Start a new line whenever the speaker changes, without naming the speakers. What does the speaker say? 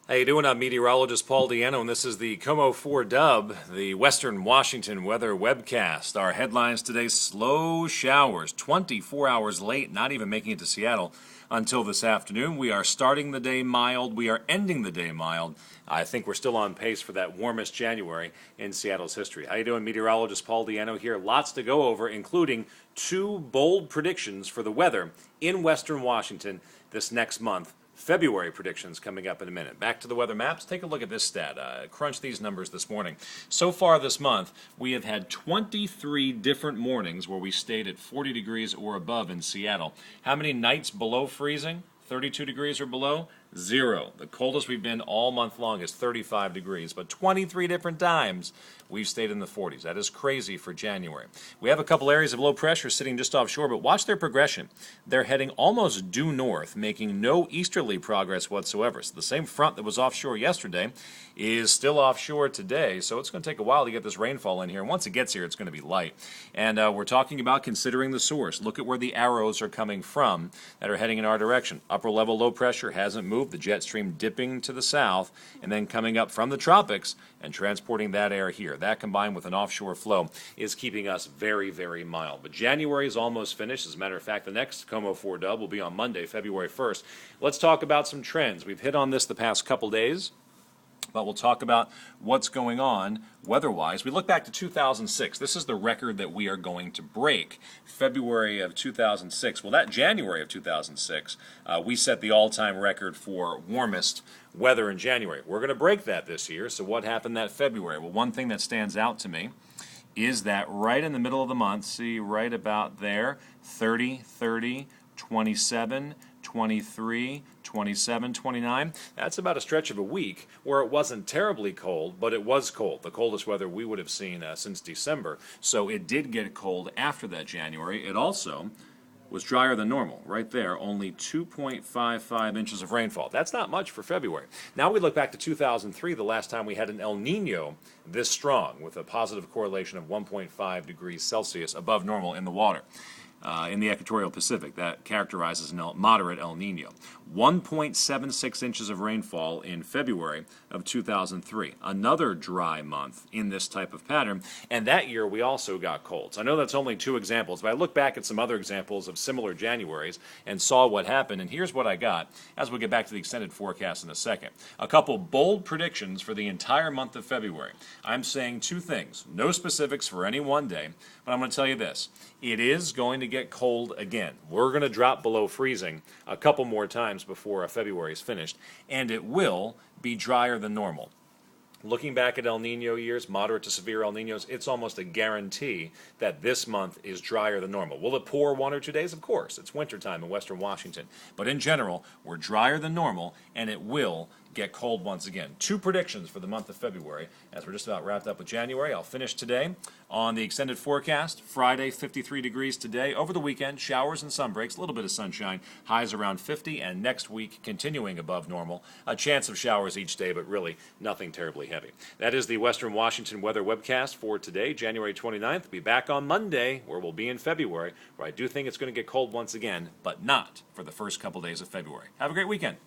How you doing? I'm meteorologist Paul Diano, and this is the KOMO 4 dub, the Western Washington Weather Webcast. Our headlines today, slow showers, 24 hours late, not even making it to Seattle until this afternoon. We are starting the day mild. We are ending the day mild. I think we're still on pace for that warmest January in Seattle's history. How you doing? Meteorologist Paul Diano here. Lots to go over, including two bold predictions for the weather in Western Washington this next month. February predictions coming up in a minute. Back to the weather maps. Take a look at this stat. Crunch these numbers this morning. So far this month, we have had 23 different mornings where we stayed at 40 degrees or above in Seattle. How many nights below freezing? 32 degrees or below? Zero. The coldest we've been all month long is 35 degrees, but 23 different times we've stayed in the 40s. That is crazy for January. We have a couple areas of low pressure sitting just offshore, but watch their progression. They're heading almost due north, making no easterly progress whatsoever. So the same front that was offshore yesterday is still offshore today, so it's going to take a while to get this rainfall in here. And once it gets here, it's going to be light. And we're talking about considering the source. Look at where the arrows are coming from that are heading in our direction. Upper level low pressure hasn't moved. The jet stream dipping to the south and then coming up from the tropics and transporting that air here. That combined with an offshore flow is keeping us very, very mild. But January is almost finished. As a matter of fact, the next KOMO 4 dub will be on Monday, February 1st. Let's talk about some trends. We've hit on this the past couple days, but we'll talk about what's going on weather-wise. We look back to 2006. This is the record that we are going to break. February of 2006. Well, that January of 2006, we set the all-time record for warmest weather in January. We're going to break that this year. So what happened that February? Well, one thing that stands out to me is that right in the middle of the month, see right about there, 30, 30, 27, 23, 27, 29. That's about a stretch of a week where it wasn't terribly cold, but it was cold. The coldest weather we would have seen since December. So it did get cold after that January. It also was drier than normal. Right there, only 2.55 inches of rainfall. That's not much for February. Now we look back to 2003, the last time we had an El Nino this strong, with a positive correlation of 1.5 degrees Celsius above normal in the water. In the equatorial Pacific, that characterizes a moderate El Nino. 1.76 inches of rainfall in February of 2003. Another dry month in this type of pattern, and that year we also got colds. I know that's only two examples, but I look back at some other examples of similar Januaries and saw what happened, and here's what I got as we get back to the extended forecast in a second. A couple bold predictions for the entire month of February. I'm saying two things. No specifics for any one day, but I'm going to tell you this. It is going to get cold again. We're going to drop below freezing a couple more times before February is finished, and it will be drier than normal. Looking back at El Nino years, moderate to severe El Ninos, it's almost a guarantee that this month is drier than normal. Will it pour 1 or 2 days? Of course. It's wintertime in Western Washington. But in general, we're drier than normal, and it will get cold once again. Two predictions for the month of February. As we're just about wrapped up with January, I'll finish today on the extended forecast. Friday, 53 degrees today. Over the weekend, showers and sun breaks, a little bit of sunshine, highs around 50, and next week continuing above normal. A chance of showers each day, but really nothing terribly heavy. That is the Western Washington Weather Webcast for today, January 29th. Be back on Monday, where we'll be in February, where I do think it's going to get cold once again, but not for the first couple days of February. Have a great weekend.